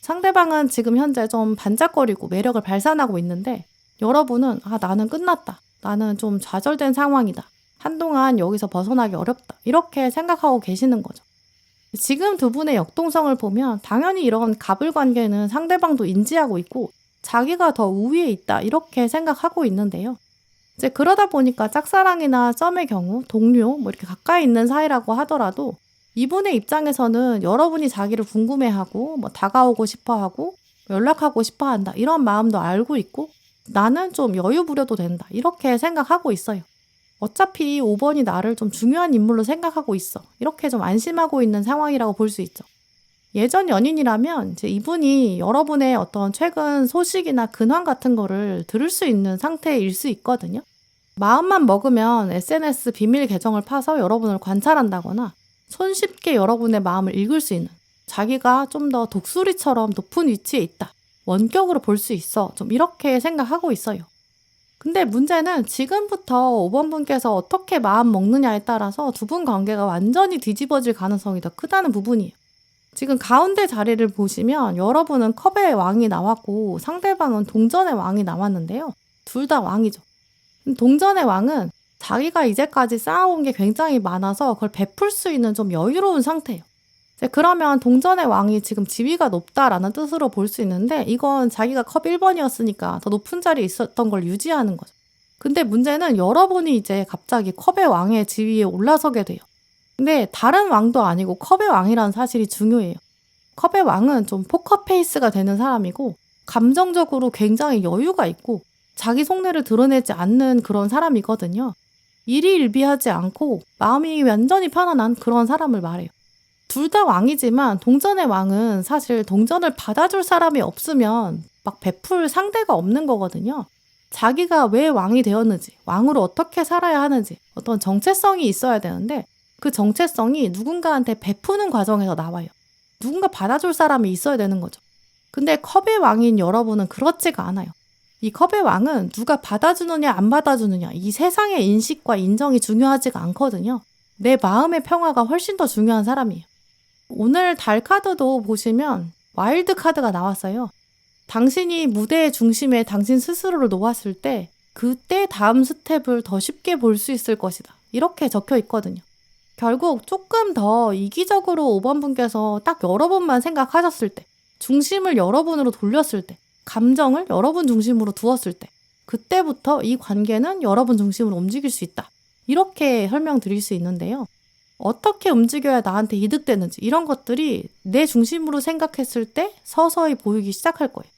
상대방은 지금 현재 좀 반짝거리고 매력을 발산하고 있는데 여러분은 나는 끝났다. 나는 좀 좌절된 상황이다. 한동안 여기서 벗어나기 어렵다. 이렇게 생각하고 계시는 거죠. 지금 두 분의 역동성을 보면 당연히 이런 갑을 관계는 상대방도 인지하고 있고 자기가 더 우위에 있다. 이렇게 생각하고 있는데요. 이제 그러다 보니까 짝사랑이나 썸의 경우 동료 뭐 이렇게 가까이 있는 사이라고 하더라도 이분의 입장에서는 여러분이 자기를 궁금해하고 뭐 다가오고 싶어하고 연락하고 싶어한다. 이런 마음도 알고 있고 나는 좀 여유 부려도 된다. 이렇게 생각하고 있어요. 어차피 5번이 나를 좀 중요한 인물로 생각하고 있어. 이렇게 좀 안심하고 있는 상황이라고 볼 수 있죠. 예전 연인이라면 이제 이분이 여러분의 어떤 최근 소식이나 근황 같은 거를 들을 수 있는 상태일 수 있거든요. 마음만 먹으면 SNS 비밀 계정을 파서 여러분을 관찰한다거나 손쉽게 여러분의 마음을 읽을 수 있는, 자기가 좀 더 독수리처럼 높은 위치에 있다. 원격으로 볼 수 있어. 좀 이렇게 생각하고 있어요. 근데 문제는 지금부터 5번 분께서 어떻게 마음 먹느냐에 따라서 두 분 관계가 완전히 뒤집어질 가능성이 더 크다는 부분이에요. 지금 가운데 자리를 보시면 여러분은 컵의 왕이 나왔고 상대방은 동전의 왕이 나왔는데요. 둘 다 왕이죠. 동전의 왕은 자기가 이제까지 쌓아온 게 굉장히 많아서 그걸 베풀 수 있는 좀 여유로운 상태예요. 그러면 동전의 왕이 지금 지위가 높다라는 뜻으로 볼 수 있는데 이건 자기가 컵 1번이었으니까 더 높은 자리에 있었던 걸 유지하는 거죠. 근데 문제는 여러분이 이제 갑자기 컵의 왕의 지위에 올라서게 돼요. 근데 다른 왕도 아니고 컵의 왕이라는 사실이 중요해요. 컵의 왕은 좀 포커페이스가 되는 사람이고 감정적으로 굉장히 여유가 있고 자기 속내를 드러내지 않는 그런 사람이거든요. 일희일비하지 않고 마음이 완전히 편안한 그런 사람을 말해요. 둘 다 왕이지만 동전의 왕은 사실 동전을 받아줄 사람이 없으면 막 베풀 상대가 없는 거거든요. 자기가 왜 왕이 되었는지, 왕으로 어떻게 살아야 하는지 어떤 정체성이 있어야 되는데 그 정체성이 누군가한테 베푸는 과정에서 나와요. 누군가 받아줄 사람이 있어야 되는 거죠. 근데 컵의 왕인 여러분은 그렇지가 않아요. 이 컵의 왕은 누가 받아주느냐 안 받아주느냐 이 세상의 인식과 인정이 중요하지가 않거든요. 내 마음의 평화가 훨씬 더 중요한 사람이에요. 오늘 달 카드도 보시면 와일드 카드가 나왔어요. 당신이 무대의 중심에 당신 스스로를 놓았을 때 그때 다음 스텝을 더 쉽게 볼 수 있을 것이다. 이렇게 적혀 있거든요. 결국 조금 더 이기적으로 5번 분께서 딱 여러분만 생각하셨을 때, 중심을 여러분으로 돌렸을 때, 감정을 여러분 중심으로 두었을 때 그때부터 이 관계는 여러분 중심으로 움직일 수 있다. 이렇게 설명드릴 수 있는데요. 어떻게 움직여야 나한테 이득되는지 이런 것들이 내 중심으로 생각했을 때 서서히 보이기 시작할 거예요.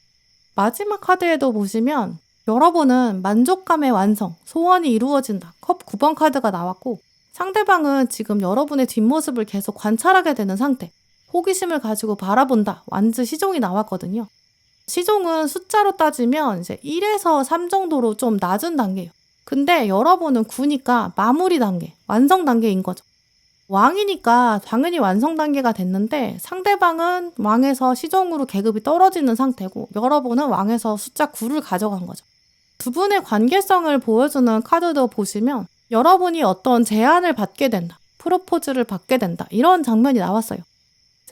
마지막 카드에도 보시면 여러분은 만족감의 완성, 소원이 이루어진다. 컵 9번 카드가 나왔고 상대방은 지금 여러분의 뒷모습을 계속 관찰하게 되는 상태. 호기심을 가지고 바라본다. 완즈 시종이 나왔거든요. 시종은 숫자로 따지면 이제 1에서 3 정도로 좀 낮은 단계예요. 근데 여러분은 9니까 마무리 단계, 완성 단계인 거죠. 왕이니까 당연히 완성 단계가 됐는데 상대방은 왕에서 시종으로 계급이 떨어지는 상태고 여러분은 왕에서 숫자 9를 가져간 거죠. 두 분의 관계성을 보여주는 카드도 보시면 여러분이 어떤 제안을 받게 된다, 프로포즈를 받게 된다 이런 장면이 나왔어요.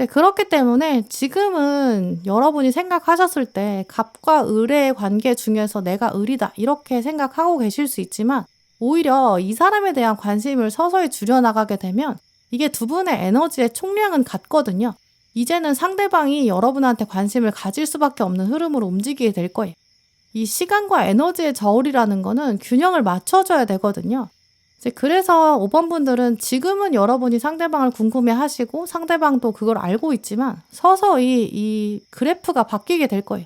그렇기 때문에 지금은 여러분이 생각하셨을 때 갑과 을의 관계 중에서 내가 을이다 이렇게 생각하고 계실 수 있지만 오히려 이 사람에 대한 관심을 서서히 줄여나가게 되면 이게 두 분의 에너지의 총량은 같거든요. 이제는 상대방이 여러분한테 관심을 가질 수밖에 없는 흐름으로 움직이게 될 거예요. 이 시간과 에너지의 저울이라는 거는 균형을 맞춰줘야 되거든요. 그래서 5번 분들은 지금은 여러분이 상대방을 궁금해 하시고 상대방도 그걸 알고 있지만 서서히 이 그래프가 바뀌게 될 거예요.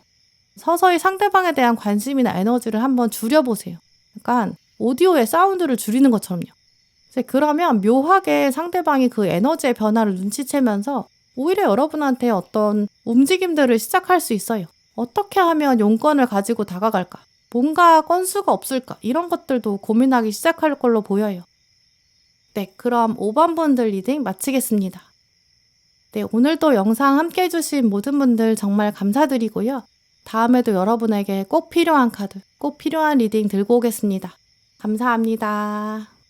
서서히 상대방에 대한 관심이나 에너지를 한번 줄여보세요. 약간 오디오의 사운드를 줄이는 것처럼요. 그러면 묘하게 상대방이 그 에너지의 변화를 눈치채면서 오히려 여러분한테 어떤 움직임들을 시작할 수 있어요. 어떻게 하면 용건을 가지고 다가갈까? 뭔가 건수가 없을까? 이런 것들도 고민하기 시작할 걸로 보여요. 네, 그럼 5번 분들 리딩 마치겠습니다. 네, 오늘도 영상 함께 해주신 모든 분들 정말 감사드리고요. 다음에도 여러분에게 꼭 필요한 카드, 꼭 필요한 리딩 들고 오겠습니다. 감사합니다.